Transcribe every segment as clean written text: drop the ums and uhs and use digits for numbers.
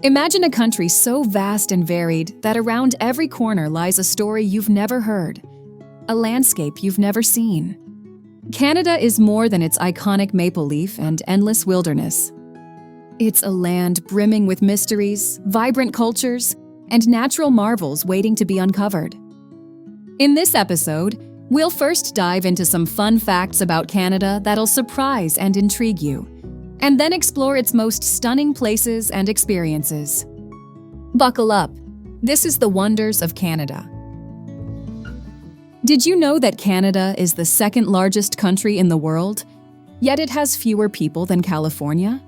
Imagine a country so vast and varied that around every corner lies a story you've never heard, a landscape you've never seen. Canada is more than its iconic maple leaf and endless wilderness. It's a land brimming with mysteries, vibrant cultures, and natural marvels waiting to be uncovered. In this episode, we'll first dive into some fun facts about Canada that'll surprise and intrigue you, and then explore its most stunning places and experiences. Buckle up. This is the wonders of Canada. Did you know that Canada is the second largest country in the world, yet it has fewer people than California?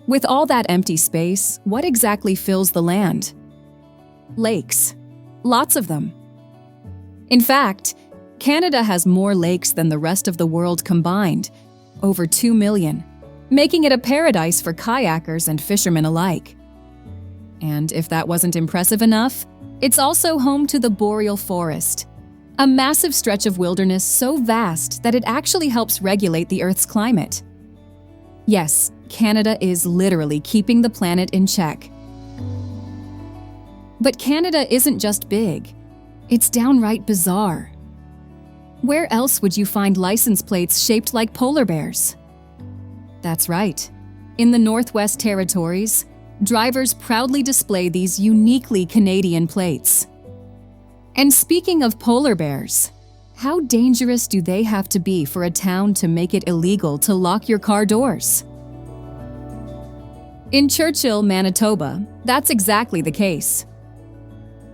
With all that empty space, what exactly fills the land? Lakes. Lots of them. In fact, Canada has more lakes than the rest of the world combined, over 2 million, making it a paradise for kayakers and fishermen alike. And if that wasn't impressive enough, it's also home to the boreal forest, a massive stretch of wilderness so vast that it actually helps regulate the Earth's climate. Yes, Canada is literally keeping the planet in check. But Canada isn't just big, it's downright bizarre. Where else would you find license plates shaped like polar bears? That's right. In the Northwest Territories, drivers proudly display these uniquely Canadian plates. And speaking of polar bears, how dangerous do they have to be for a town to make it illegal to lock your car doors? In Churchill, Manitoba, that's exactly the case.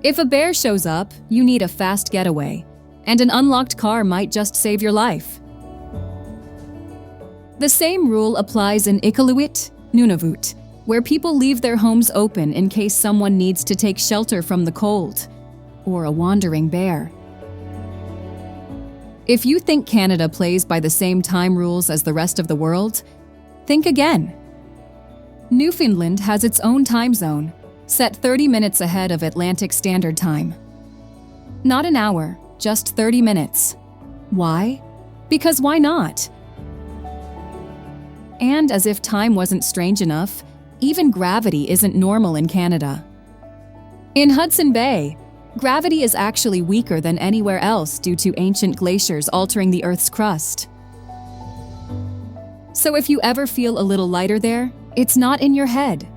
If a bear shows up, you need a fast getaway, and an unlocked car might just save your life. The same rule applies in Iqaluit, Nunavut, where people leave their homes open in case someone needs to take shelter from the cold, or a wandering bear. If you think Canada plays by the same time rules as the rest of the world, think again. Newfoundland has its own time zone, set 30 minutes ahead of Atlantic Standard Time. Not an hour, just 30 minutes. Why? Because why not? And as if time wasn't strange enough, even gravity isn't normal in Canada. In Hudson Bay, gravity is actually weaker than anywhere else due to ancient glaciers altering the Earth's crust. So if you ever feel a little lighter there, it's not in your head.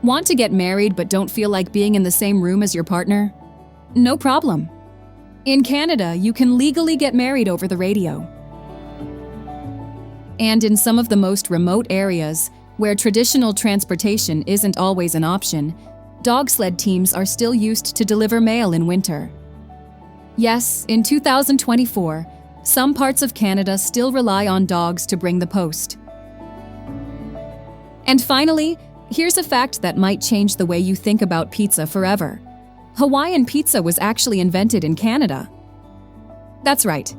Want to get married but don't feel like being in the same room as your partner? No problem. In Canada, you can legally get married over the radio. And in some of the most remote areas, where traditional transportation isn't always an option, dog sled teams are still used to deliver mail in winter. Yes, in 2024, some parts of Canada still rely on dogs to bring the post. And finally, here's a fact that might change the way you think about pizza forever. Hawaiian pizza was actually invented in Canada. That's right.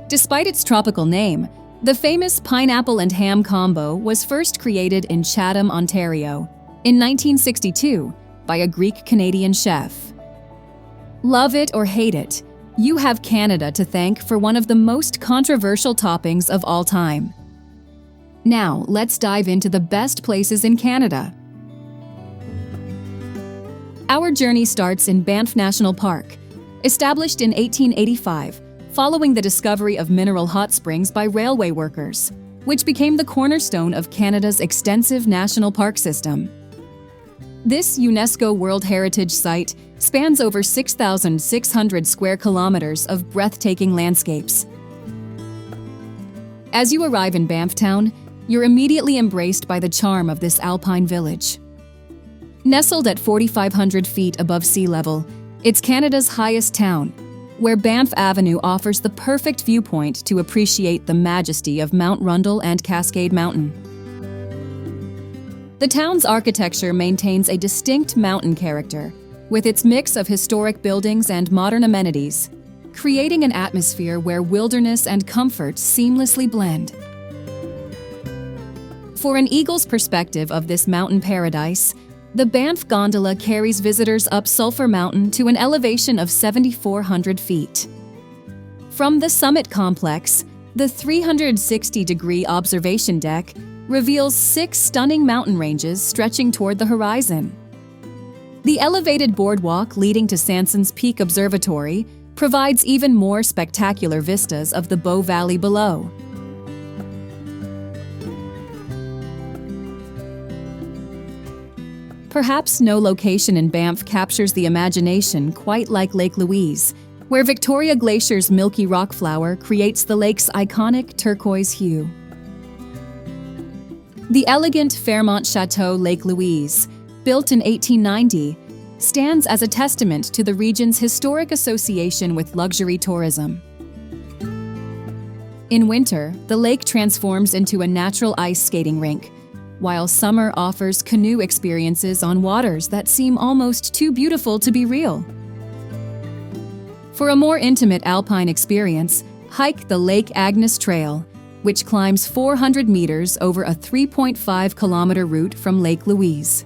Despite its tropical name, the famous pineapple and ham combo was first created in Chatham, Ontario, in 1962 by a Greek-Canadian chef. Love it or hate it, you have Canada to thank for one of the most controversial toppings of all time. Now, let's dive into the best places in Canada. Our journey starts in Banff National Park, established in 1885, following the discovery of mineral hot springs by railway workers, which became the cornerstone of Canada's extensive national park system. This UNESCO World Heritage Site spans over 6,600 square kilometers of breathtaking landscapes. As you arrive in Banff Town, you're immediately embraced by the charm of this alpine village. Nestled at 4,500 feet above sea level, it's Canada's highest town, where Banff Avenue offers the perfect viewpoint to appreciate the majesty of Mount Rundle and Cascade Mountain. The town's architecture maintains a distinct mountain character, with its mix of historic buildings and modern amenities, creating an atmosphere where wilderness and comfort seamlessly blend. For an eagle's perspective of this mountain paradise, the Banff Gondola carries visitors up Sulphur Mountain to an elevation of 7,400 feet. From the summit complex, the 360-degree observation deck reveals 6 stunning mountain ranges stretching toward the horizon. The elevated boardwalk leading to Sanson's Peak Observatory provides even more spectacular vistas of the Bow Valley below. Perhaps no location in Banff captures the imagination quite like Lake Louise, where Victoria Glacier's milky rock flower creates the lake's iconic turquoise hue. The elegant Fairmont Chateau Lake Louise, built in 1890, stands as a testament to the region's historic association with luxury tourism. In winter, the lake transforms into a natural ice skating rink, while summer offers canoe experiences on waters that seem almost too beautiful to be real. For a more intimate alpine experience, hike the Lake Agnes Trail, which climbs 400 meters over a 3.5-kilometer route from Lake Louise.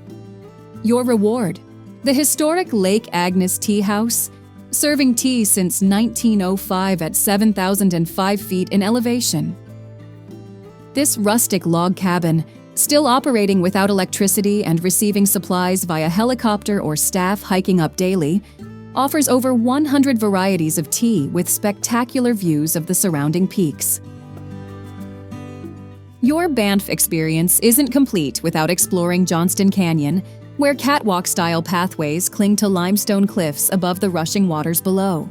Your reward: the historic Lake Agnes Tea House, serving tea since 1905 at 7,005 feet in elevation. This rustic log cabin, still operating without electricity and receiving supplies via helicopter or staff hiking up daily, offers over 100 varieties of tea with spectacular views of the surrounding peaks. Your Banff experience isn't complete without exploring Johnston Canyon, where catwalk-style pathways cling to limestone cliffs above the rushing waters below.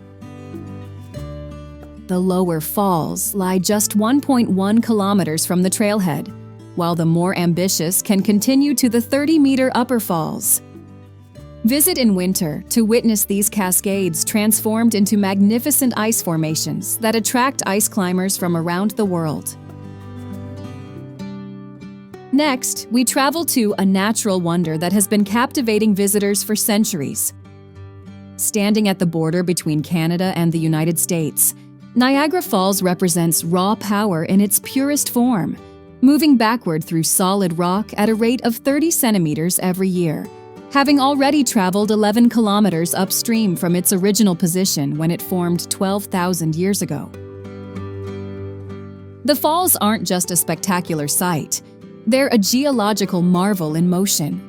The lower falls lie just 1.1 kilometers from the trailhead, while the more ambitious can continue to the 30-meter upper falls. Visit in winter to witness these cascades transformed into magnificent ice formations that attract ice climbers from around the world. Next, we travel to a natural wonder that has been captivating visitors for centuries. Standing at the border between Canada and the United States, Niagara Falls represents raw power in its purest form, moving backward through solid rock at a rate of 30 centimeters every year, having already traveled 11 kilometers upstream from its original position when it formed 12,000 years ago. The falls aren't just a spectacular sight. They're a geological marvel in motion.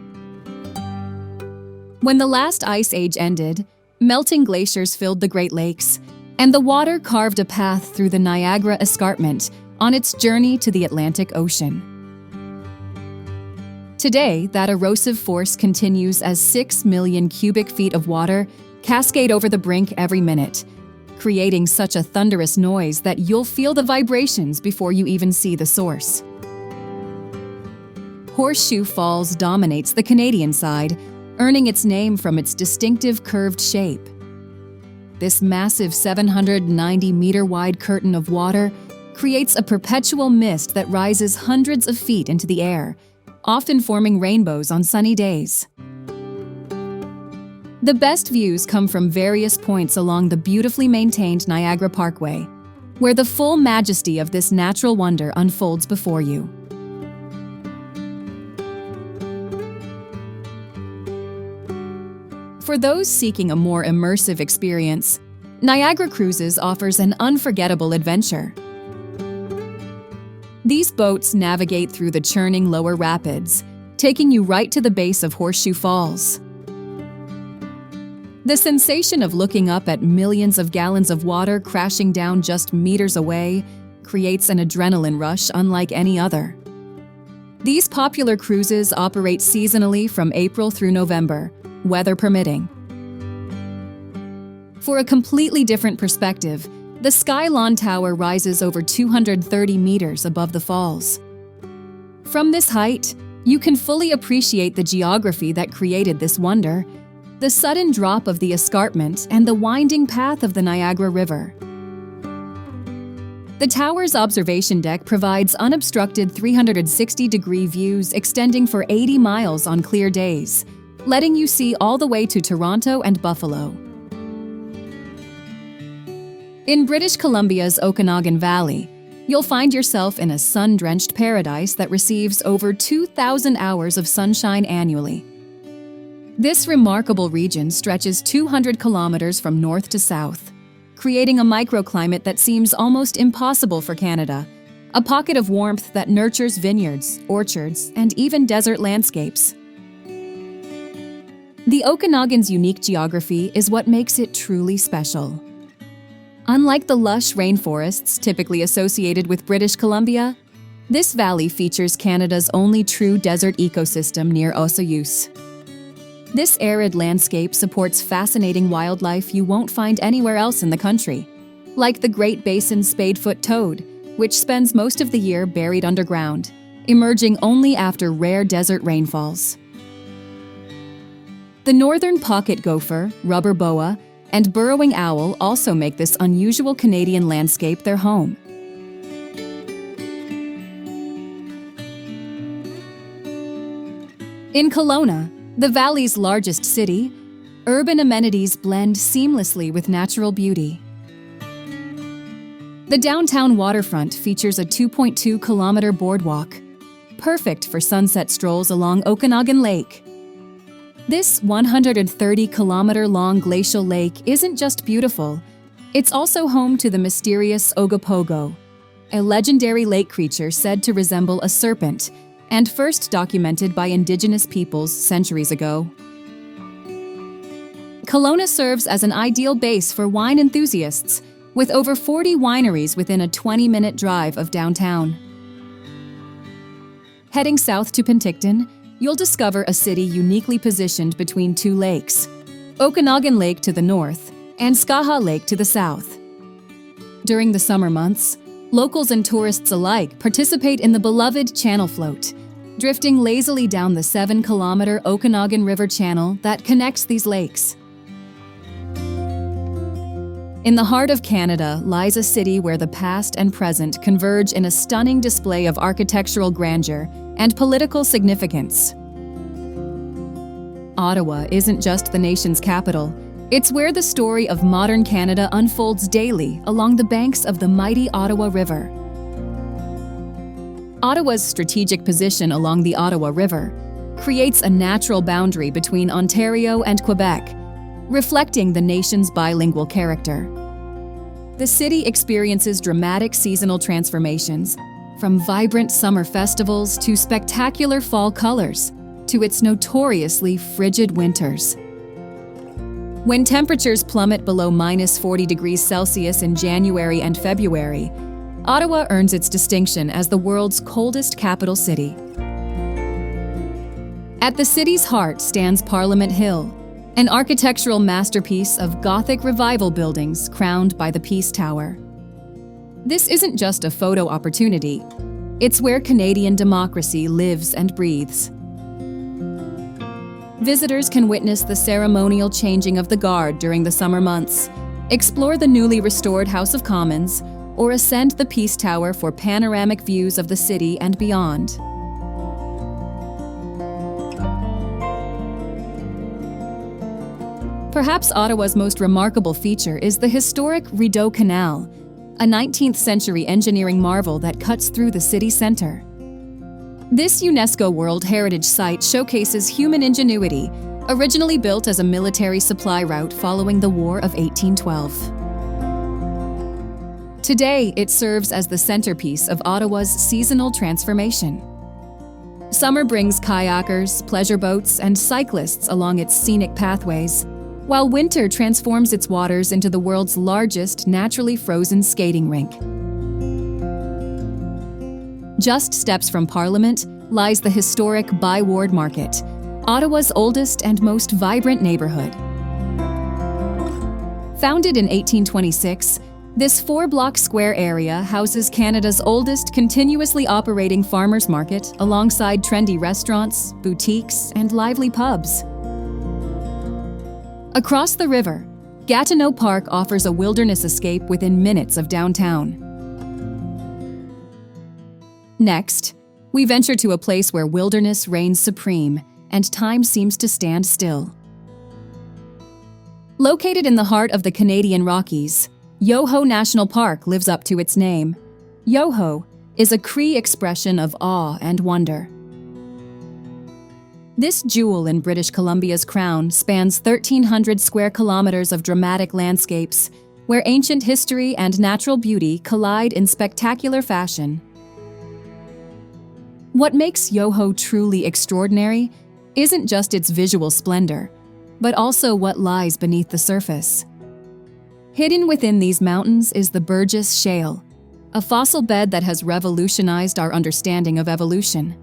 When the last ice age ended, melting glaciers filled the Great Lakes, and the water carved a path through the Niagara Escarpment on its journey to the Atlantic Ocean. Today, that erosive force continues as 6 million cubic feet of water cascade over the brink every minute, creating such a thunderous noise that you'll feel the vibrations before you even see the source. Horseshoe Falls dominates the Canadian side, earning its name from its distinctive curved shape. This massive 790-meter-wide curtain of water creates a perpetual mist that rises hundreds of feet into the air, often forming rainbows on sunny days. The best views come from various points along the beautifully maintained Niagara Parkway, where the full majesty of this natural wonder unfolds before you. For those seeking a more immersive experience, Niagara Cruises offers an unforgettable adventure. These boats navigate through the churning lower rapids, taking you right to the base of Horseshoe Falls. The sensation of looking up at millions of gallons of water crashing down just meters away creates an adrenaline rush unlike any other. These popular cruises operate seasonally from April through November, weather permitting. For a completely different perspective, the Skylon Tower rises over 230 meters above the falls. From this height, you can fully appreciate the geography that created this wonder, the sudden drop of the escarpment and the winding path of the Niagara River. The tower's observation deck provides unobstructed 360-degree views extending for 80 miles on clear days, letting you see all the way to Toronto and Buffalo. In British Columbia's Okanagan Valley, you'll find yourself in a sun-drenched paradise that receives over 2,000 hours of sunshine annually. This remarkable region stretches 200 kilometers from north to south, creating a microclimate that seems almost impossible for Canada, a pocket of warmth that nurtures vineyards, orchards, and even desert landscapes. The Okanagan's unique geography is what makes it truly special. Unlike the lush rainforests typically associated with British Columbia, this valley features Canada's only true desert ecosystem near Osoyoos. This arid landscape supports fascinating wildlife you won't find anywhere else in the country, like the Great Basin spadefoot toad, which spends most of the year buried underground, emerging only after rare desert rainfalls. The northern pocket gopher, rubber boa, and burrowing owl also make this unusual Canadian landscape their home. In Kelowna, the valley's largest city, urban amenities blend seamlessly with natural beauty. The downtown waterfront features a 2.2-kilometer boardwalk, perfect for sunset strolls along Okanagan Lake. This 130-kilometer-long glacial lake isn't just beautiful, it's also home to the mysterious Ogopogo, a legendary lake creature said to resemble a serpent and first documented by Indigenous peoples centuries ago. Kelowna serves as an ideal base for wine enthusiasts, with over 40 wineries within a 20-minute drive of downtown. Heading south to Penticton, you'll discover a city uniquely positioned between two lakes, Okanagan Lake to the north and Skaha Lake to the south. During the summer months, locals and tourists alike participate in the beloved Channel Float, drifting lazily down the 7-kilometer Okanagan River channel that connects these lakes. In the heart of Canada lies a city where the past and present converge in a stunning display of architectural grandeur and political significance. Ottawa isn't just the nation's capital, it's where the story of modern Canada unfolds daily along the banks of the mighty Ottawa River. Ottawa's strategic position along the Ottawa River creates a natural boundary between Ontario and Quebec, reflecting the nation's bilingual character. The city experiences dramatic seasonal transformations, from vibrant summer festivals to spectacular fall colors, to its notoriously frigid winters. When temperatures plummet below -40 degrees Celsius in January and February, Ottawa earns its distinction as the world's coldest capital city. At the city's heart stands Parliament Hill, an architectural masterpiece of Gothic Revival buildings crowned by the Peace Tower. This isn't just a photo opportunity, it's where Canadian democracy lives and breathes. Visitors can witness the ceremonial changing of the guard during the summer months, explore the newly restored House of Commons, or ascend the Peace Tower for panoramic views of the city and beyond. Perhaps Ottawa's most remarkable feature is the historic Rideau Canal, a 19th century engineering marvel that cuts through the city center. This UNESCO World Heritage Site showcases human ingenuity, originally built as a military supply route following the War of 1812. Today, it serves as the centerpiece of Ottawa's seasonal transformation. Summer brings kayakers, pleasure boats, and cyclists along its scenic pathways, while winter transforms its waters into the world's largest naturally frozen skating rink. Just steps from Parliament lies the historic Byward Market, Ottawa's oldest and most vibrant neighborhood. Founded in 1826, this 4-block square area houses Canada's oldest continuously operating farmers market alongside trendy restaurants, boutiques, and lively pubs. Across the river, Gatineau Park offers a wilderness escape within minutes of downtown. Next, we venture to a place where wilderness reigns supreme and time seems to stand still. Located in the heart of the Canadian Rockies, Yoho National Park lives up to its name. Yoho is a Cree expression of awe and wonder. This jewel in British Columbia's crown spans 1,300 square kilometers of dramatic landscapes, where ancient history and natural beauty collide in spectacular fashion. What makes Yoho truly extraordinary isn't just its visual splendor, but also what lies beneath the surface. Hidden within these mountains is the Burgess Shale, a fossil bed that has revolutionized our understanding of evolution.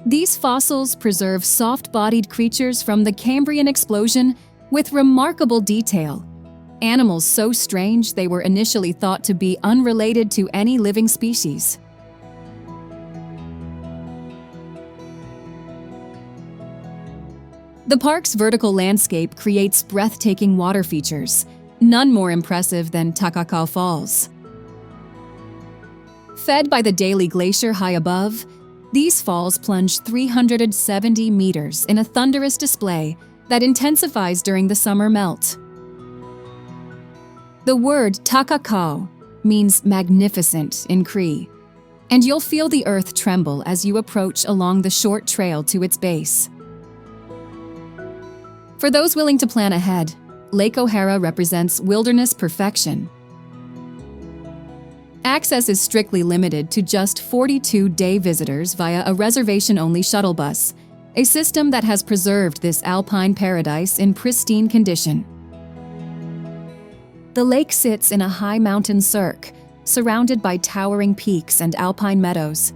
These fossils preserve soft-bodied creatures from the Cambrian explosion with remarkable detail, animals so strange they were initially thought to be unrelated to any living species. The park's vertical landscape creates breathtaking water features, none more impressive than Takakau Falls. Fed by the Daly Glacier high above, these falls plunge 370 meters in a thunderous display that intensifies during the summer melt. The word Takakau means magnificent in Cree, and you'll feel the earth tremble as you approach along the short trail to its base. For those willing to plan ahead, Lake O'Hara represents wilderness perfection. Access is strictly limited to just 42-day visitors via a reservation-only shuttle bus, a system that has preserved this alpine paradise in pristine condition. The lake sits in a high mountain cirque, surrounded by towering peaks and alpine meadows.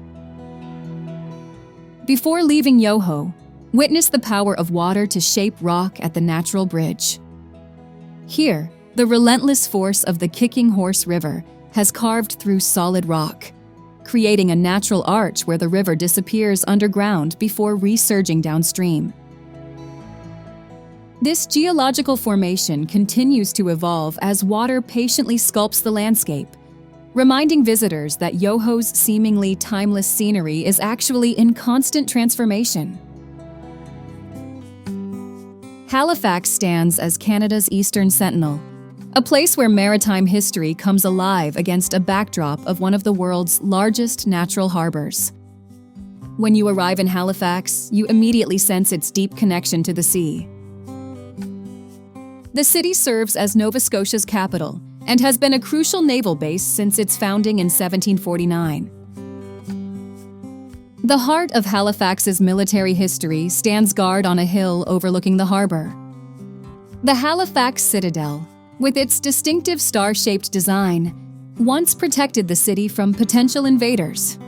Before leaving Yoho, witness the power of water to shape rock at the natural bridge. Here, the relentless force of the Kicking Horse River has carved through solid rock, creating a natural arch where the river disappears underground before resurging downstream. This geological formation continues to evolve as water patiently sculpts the landscape, reminding visitors that Yoho's seemingly timeless scenery is actually in constant transformation. Halifax stands as Canada's Eastern Sentinel, a place where maritime history comes alive against a backdrop of one of the world's largest natural harbors. When you arrive in Halifax, you immediately sense its deep connection to the sea. The city serves as Nova Scotia's capital and has been a crucial naval base since its founding in 1749. The heart of Halifax's military history stands guard on a hill overlooking the harbor. The Halifax Citadel, with its distinctive star-shaped design, once protected the city from potential invaders.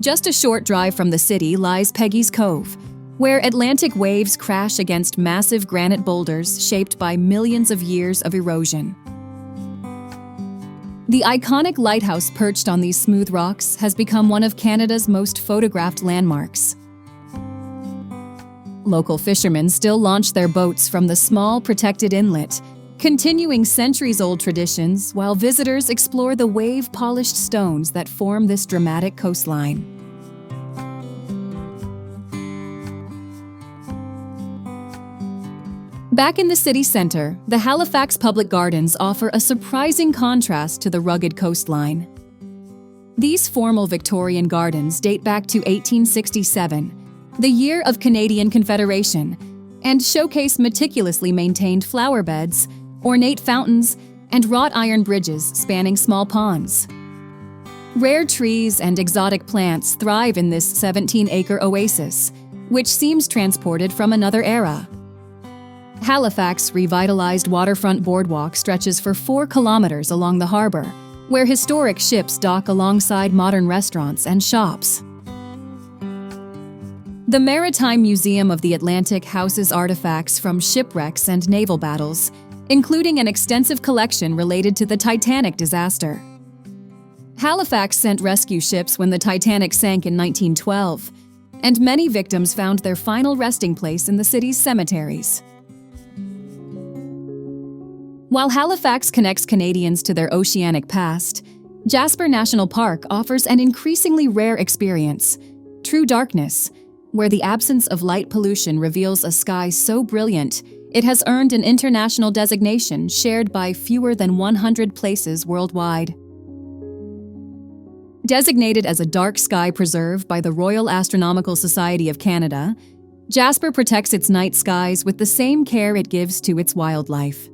Just a short drive from the city lies Peggy's Cove, where Atlantic waves crash against massive granite boulders shaped by millions of years of erosion. The iconic lighthouse perched on these smooth rocks has become one of Canada's most photographed landmarks. Local fishermen still launch their boats from the small, protected inlet, continuing centuries-old traditions while visitors explore the wave-polished stones that form this dramatic coastline. Back in the city center, the Halifax Public Gardens offer a surprising contrast to the rugged coastline. These formal Victorian gardens date back to 1867, the year of Canadian Confederation, and showcase meticulously maintained flower beds, ornate fountains, and wrought iron bridges spanning small ponds. Rare trees and exotic plants thrive in this 17-acre oasis, which seems transported from another era. Halifax's revitalized waterfront boardwalk stretches for 4 kilometers along the harbor, where historic ships dock alongside modern restaurants and shops. The Maritime Museum of the Atlantic houses artifacts from shipwrecks and naval battles, including an extensive collection related to the Titanic disaster. Halifax sent rescue ships when the Titanic sank in 1912, and many victims found their final resting place in the city's cemeteries. While Halifax connects Canadians to their oceanic past, Jasper National Park offers an increasingly rare experience, true darkness, where the absence of light pollution reveals a sky so brilliant it has earned an international designation shared by fewer than 100 places worldwide. Designated as a dark sky preserve by the Royal Astronomical Society of Canada, Jasper protects its night skies with the same care it gives to its wildlife.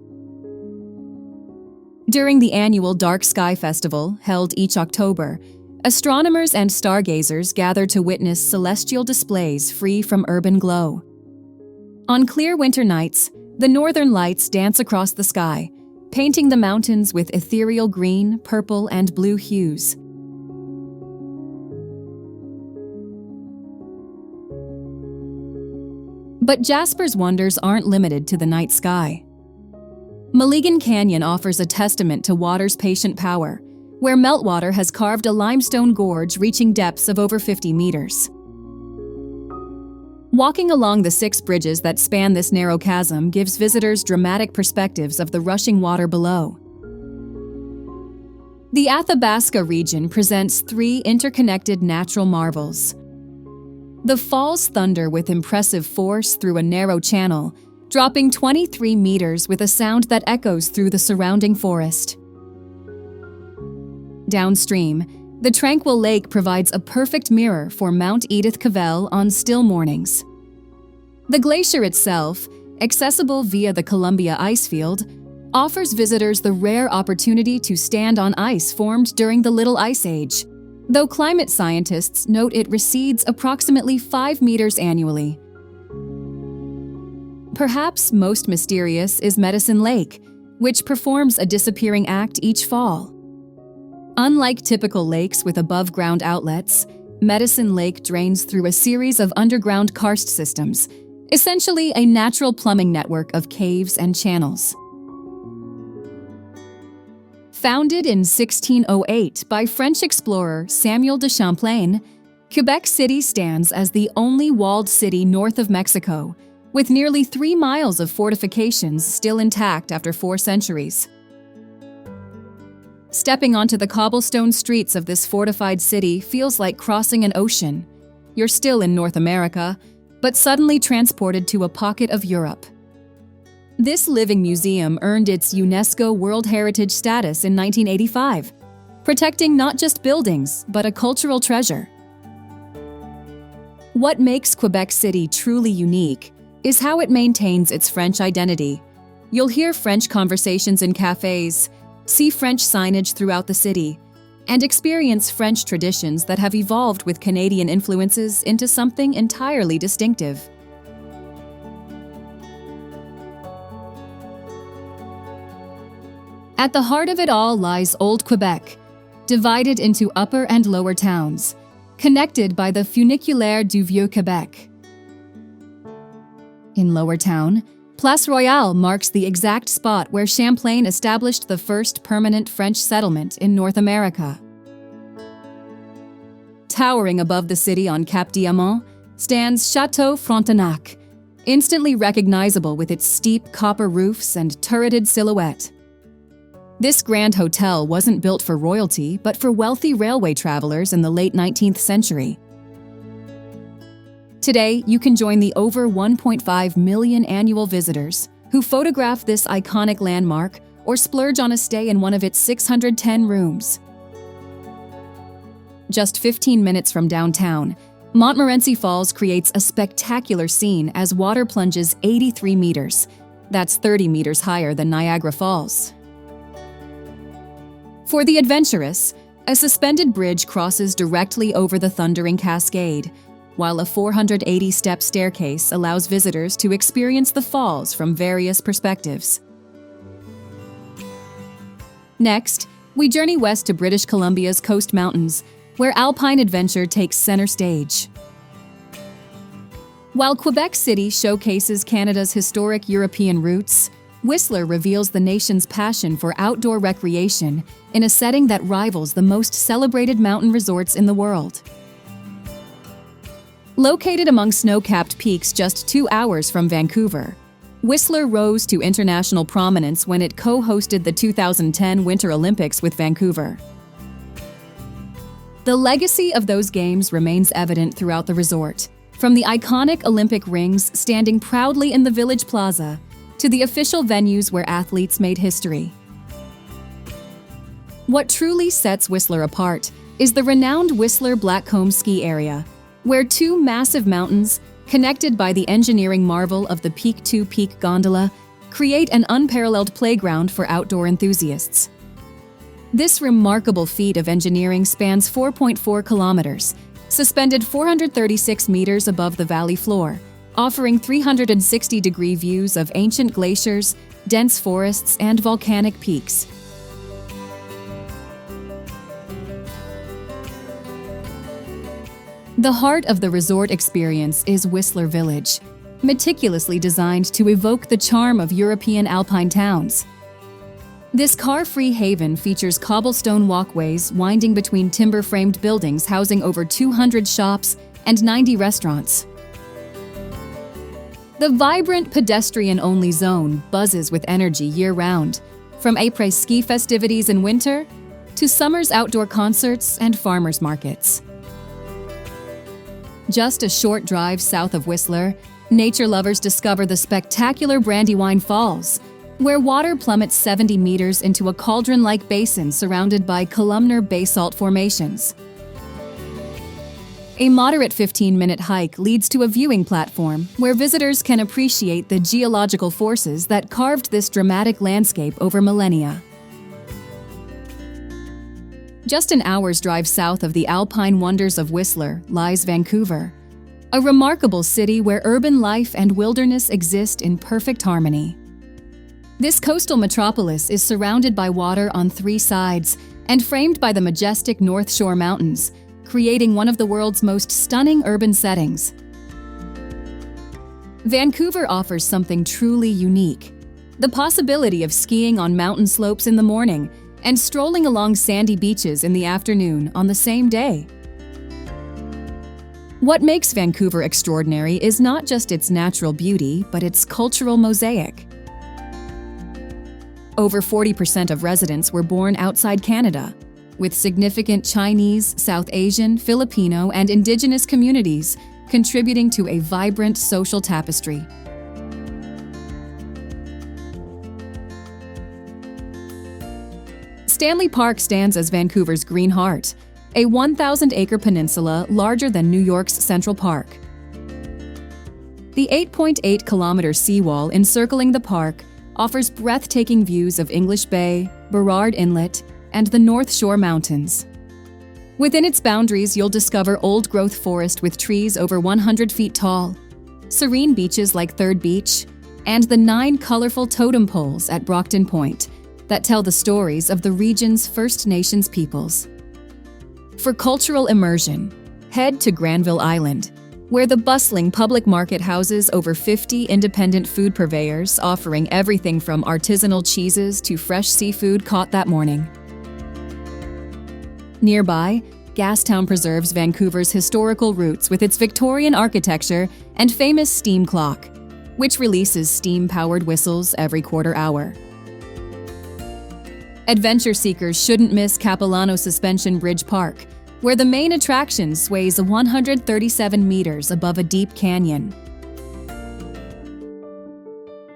During the annual Dark Sky Festival, held each October, Astronomers and stargazers gather to witness celestial displays free from urban glow. On clear winter nights, the northern lights dance across the sky, painting the mountains with ethereal green, purple, and blue hues. But Jasper's wonders aren't limited to the night sky. Mulligan Canyon offers a testament to water's patient power, where meltwater has carved a limestone gorge reaching depths of over 50 meters. Walking along the 6 bridges that span this narrow chasm gives visitors dramatic perspectives of the rushing water below. The Athabasca region presents 3 interconnected natural marvels. The falls thunder with impressive force through a narrow channel, dropping 23 meters with a sound that echoes through the surrounding forest. Downstream, the tranquil lake provides a perfect mirror for Mount Edith Cavell on still mornings. The glacier itself, accessible via the Columbia Icefield, offers visitors the rare opportunity to stand on ice formed during the Little Ice Age, though climate scientists note it recedes approximately 5 meters annually. Perhaps most mysterious is Medicine Lake, which performs a disappearing act each fall. Unlike typical lakes with above-ground outlets, Medicine Lake drains through a series of underground karst systems, essentially a natural plumbing network of caves and channels. Founded in 1608 by French explorer Samuel de Champlain, Quebec City stands as the only walled city north of Mexico, with nearly 3 miles of fortifications still intact after 4 centuries. Stepping onto the cobblestone streets of this fortified city feels like crossing an ocean. You're still in North America, but suddenly transported to a pocket of Europe. This living museum earned its UNESCO World Heritage status in 1985, protecting not just buildings, but a cultural treasure. What makes Quebec City truly unique is how it maintains its French identity. You'll hear French conversations in cafes, see French signage throughout the city, and experience French traditions that have evolved with Canadian influences into something entirely distinctive. At the heart of it all lies Old Quebec, divided into upper and lower towns, connected by the Funiculaire du Vieux Québec. In Lower Town, Place Royale marks the exact spot where Champlain established the first permanent French settlement in North America. Towering above the city on Cap Diamant stands Château Frontenac, instantly recognizable with its steep copper roofs and turreted silhouette. This grand hotel wasn't built for royalty, but for wealthy railway travelers in the late 19th century. Today, you can join the over 1.5 million annual visitors who photograph this iconic landmark or splurge on a stay in one of its 610 rooms. Just 15 minutes from downtown, Montmorency Falls creates a spectacular scene as water plunges 83 meters. That's 30 meters higher than Niagara Falls. For the adventurous, a suspended bridge crosses directly over the thundering cascade, while a 480-step staircase allows visitors to experience the falls from various perspectives. Next, we journey west to British Columbia's Coast Mountains, where alpine adventure takes center stage. While Quebec City showcases Canada's historic European roots, Whistler reveals the nation's passion for outdoor recreation in a setting that rivals the most celebrated mountain resorts in the world. Located among snow-capped peaks just 2 hours from Vancouver, Whistler rose to international prominence when it co-hosted the 2010 Winter Olympics with Vancouver. The legacy of those games remains evident throughout the resort, from the iconic Olympic rings standing proudly in the Village Plaza to the official venues where athletes made history. What truly sets Whistler apart is the renowned Whistler Blackcomb Ski Area, where 2 massive mountains, connected by the engineering marvel of the peak-to-peak gondola, create an unparalleled playground for outdoor enthusiasts. This remarkable feat of engineering spans 4.4 kilometers, suspended 436 meters above the valley floor, offering 360-degree views of ancient glaciers, dense forests, and volcanic peaks. The heart of the resort experience is Whistler Village, meticulously designed to evoke the charm of European alpine towns. This car-free haven features cobblestone walkways winding between timber-framed buildings housing over 200 shops and 90 restaurants. The vibrant pedestrian-only zone buzzes with energy year-round, from après-ski festivities in winter to summer's outdoor concerts and farmers markets. Just a short drive south of Whistler, nature lovers discover the spectacular Brandywine Falls, where water plummets 70 meters into a cauldron-like basin surrounded by columnar basalt formations. A moderate 15-minute hike leads to a viewing platform where visitors can appreciate the geological forces that carved this dramatic landscape over millennia. Just an hour's drive south of the alpine wonders of Whistler lies Vancouver, a remarkable city where urban life and wilderness exist in perfect harmony. This coastal metropolis is surrounded by water on 3 sides and framed by the majestic North Shore Mountains, creating one of the world's most stunning urban settings. Vancouver offers something truly unique: the possibility of skiing on mountain slopes in the morning and strolling along sandy beaches in the afternoon on the same day. What makes Vancouver extraordinary is not just its natural beauty, but its cultural mosaic. Over 40% of residents were born outside Canada, with significant Chinese, South Asian, Filipino, and Indigenous communities contributing to a vibrant social tapestry. Stanley Park stands as Vancouver's green heart, a 1,000-acre peninsula larger than New York's Central Park. The 8.8-kilometer seawall encircling the park offers breathtaking views of English Bay, Burrard Inlet, and the North Shore Mountains. Within its boundaries, you'll discover old-growth forest with trees over 100 feet tall, serene beaches like Third Beach, and the 9 colorful totem poles at Brockton Point that tell the stories of the region's First Nations peoples. For cultural immersion, head to Granville Island, where the bustling public market houses over 50 independent food purveyors offering everything from artisanal cheeses to fresh seafood caught that morning. Nearby, Gastown preserves Vancouver's historical roots with its Victorian architecture and famous steam clock, which releases steam-powered whistles every quarter hour. Adventure seekers shouldn't miss Capilano Suspension Bridge Park, where the main attraction sways 137 meters above a deep canyon.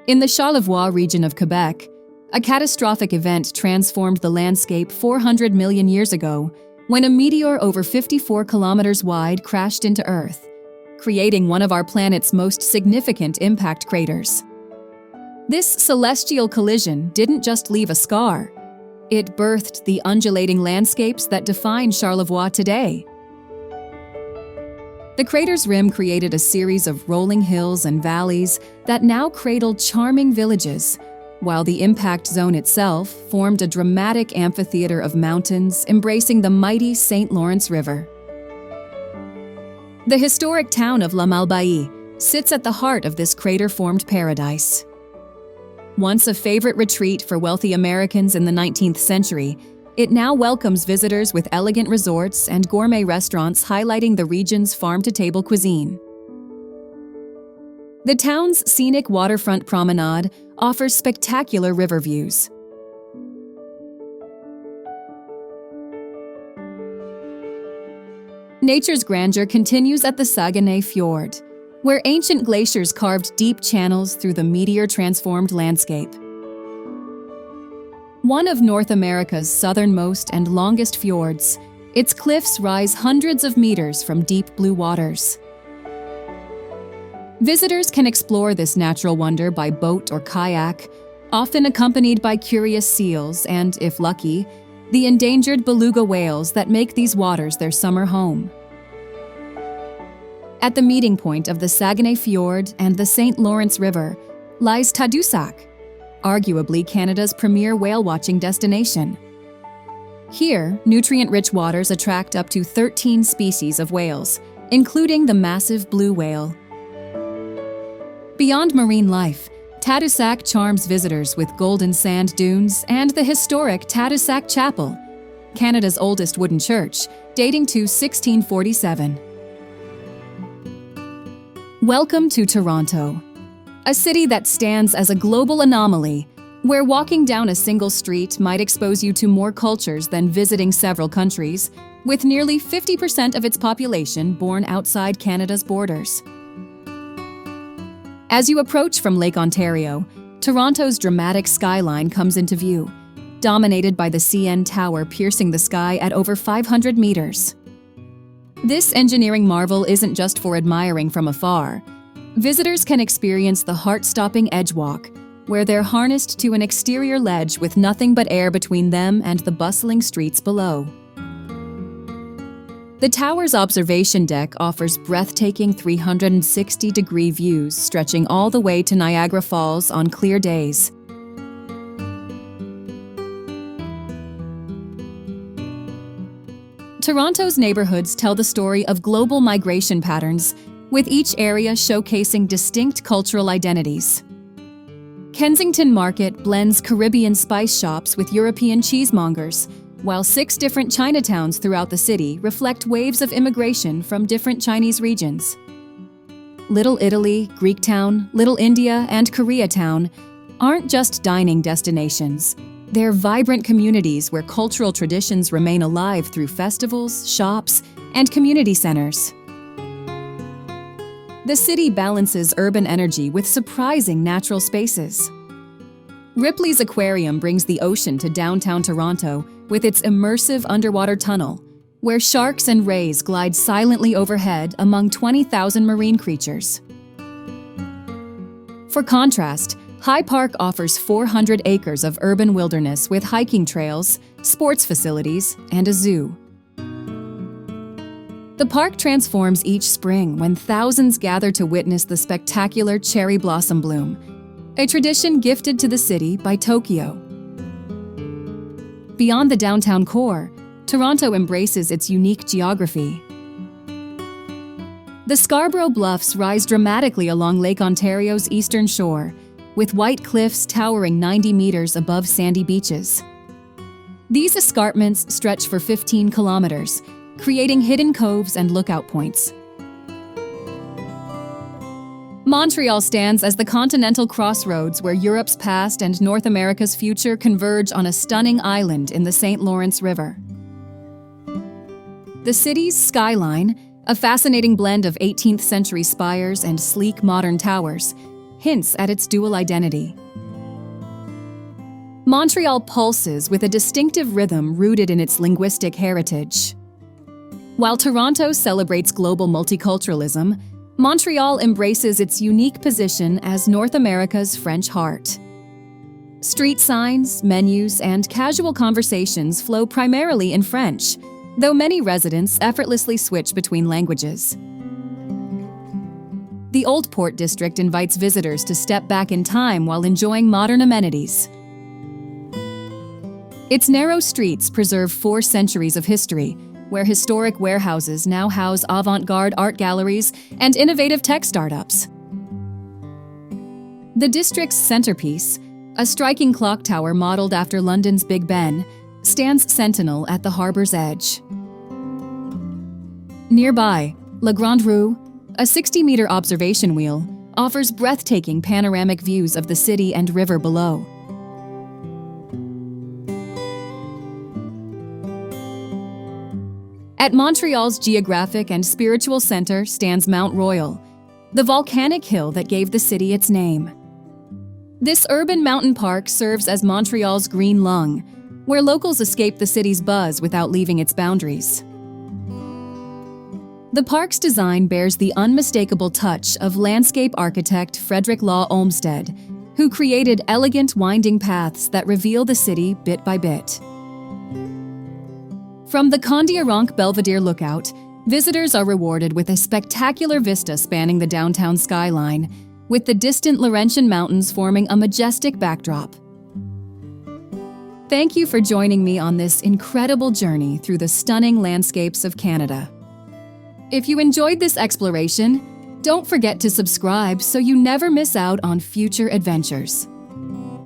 In the Charlevoix region of Quebec, a catastrophic event transformed the landscape 400 million years ago when a meteor over 54 kilometers wide crashed into Earth, creating one of our planet's most significant impact craters. This celestial collision didn't just leave a scar. It birthed the undulating landscapes that define Charlevoix today. The crater's rim created a series of rolling hills and valleys that now cradle charming villages, while the impact zone itself formed a dramatic amphitheater of mountains embracing the mighty St. Lawrence River. The historic town of La Malbaie sits at the heart of this crater-formed paradise. Once a favorite retreat for wealthy Americans in the 19th century, it now welcomes visitors with elegant resorts and gourmet restaurants highlighting the region's farm-to-table cuisine. The town's scenic waterfront promenade offers spectacular river views. Nature's grandeur continues at the Saguenay Fjord, where ancient glaciers carved deep channels through the meteor-transformed landscape. One of North America's southernmost and longest fjords, its cliffs rise hundreds of meters from deep blue waters. Visitors can explore this natural wonder by boat or kayak, often accompanied by curious seals and, if lucky, the endangered beluga whales that make these waters their summer home. At the meeting point of the Saguenay Fjord and the St. Lawrence River lies Tadoussac, arguably Canada's premier whale-watching destination. Here, nutrient-rich waters attract up to 13 species of whales, including the massive blue whale. Beyond marine life, Tadoussac charms visitors with golden sand dunes and the historic Tadoussac Chapel, Canada's oldest wooden church, dating to 1647. Welcome to Toronto, a city that stands as a global anomaly, where walking down a single street might expose you to more cultures than visiting several countries, with nearly 50% of its population born outside Canada's borders. As you approach from Lake Ontario, Toronto's dramatic skyline comes into view, dominated by the CN Tower piercing the sky at over 500 meters. This engineering marvel isn't just for admiring from afar. Visitors can experience the heart-stopping edge walk, where they're harnessed to an exterior ledge with nothing but air between them and the bustling streets below. The tower's observation deck offers breathtaking 360-degree views stretching all the way to Niagara Falls on clear days. Toronto's neighborhoods tell the story of global migration patterns, with each area showcasing distinct cultural identities. Kensington Market blends Caribbean spice shops with European cheesemongers, while 6 different Chinatowns throughout the city reflect waves of immigration from different Chinese regions. Little Italy, Greektown, Little India, and Koreatown aren't just dining destinations. They're vibrant communities where cultural traditions remain alive through festivals, shops, and community centers. The city balances urban energy with surprising natural spaces. Ripley's Aquarium brings the ocean to downtown Toronto with its immersive underwater tunnel, where sharks and rays glide silently overhead among 20,000 marine creatures. For contrast, High Park offers 400 acres of urban wilderness with hiking trails, sports facilities, and a zoo. The park transforms each spring when thousands gather to witness the spectacular cherry blossom bloom, a tradition gifted to the city by Tokyo. Beyond the downtown core, Toronto embraces its unique geography. The Scarborough Bluffs rise dramatically along Lake Ontario's eastern shore, with white cliffs towering 90 meters above sandy beaches. These escarpments stretch for 15 kilometers, creating hidden coves and lookout points. Montreal stands as the continental crossroads where Europe's past and North America's future converge on a stunning island in the St. Lawrence River. The city's skyline, a fascinating blend of 18th century spires and sleek modern towers, hints at its dual identity. Montreal pulses with a distinctive rhythm rooted in its linguistic heritage. While Toronto celebrates global multiculturalism, Montreal embraces its unique position as North America's French heart. Street signs, menus, and casual conversations flow primarily in French, though many residents effortlessly switch between languages. The Old Port District invites visitors to step back in time while enjoying modern amenities. Its narrow streets preserve 4 centuries of history, where historic warehouses now house avant-garde art galleries and innovative tech startups. The district's centerpiece, a striking clock tower modeled after London's Big Ben, stands sentinel at the harbor's edge. Nearby, La Grande Rue, a 60-meter observation wheel, offers breathtaking panoramic views of the city and river below. At Montreal's geographic and spiritual center stands Mount Royal, the volcanic hill that gave the city its name. This urban mountain park serves as Montreal's green lung, where locals escape the city's buzz without leaving its boundaries. The park's design bears the unmistakable touch of landscape architect Frederick Law Olmsted, who created elegant winding paths that reveal the city bit by bit. From the Kondiaronk Belvedere Lookout, visitors are rewarded with a spectacular vista spanning the downtown skyline, with the distant Laurentian Mountains forming a majestic backdrop. Thank you for joining me on this incredible journey through the stunning landscapes of Canada. If you enjoyed this exploration, don't forget to subscribe so you never miss out on future adventures.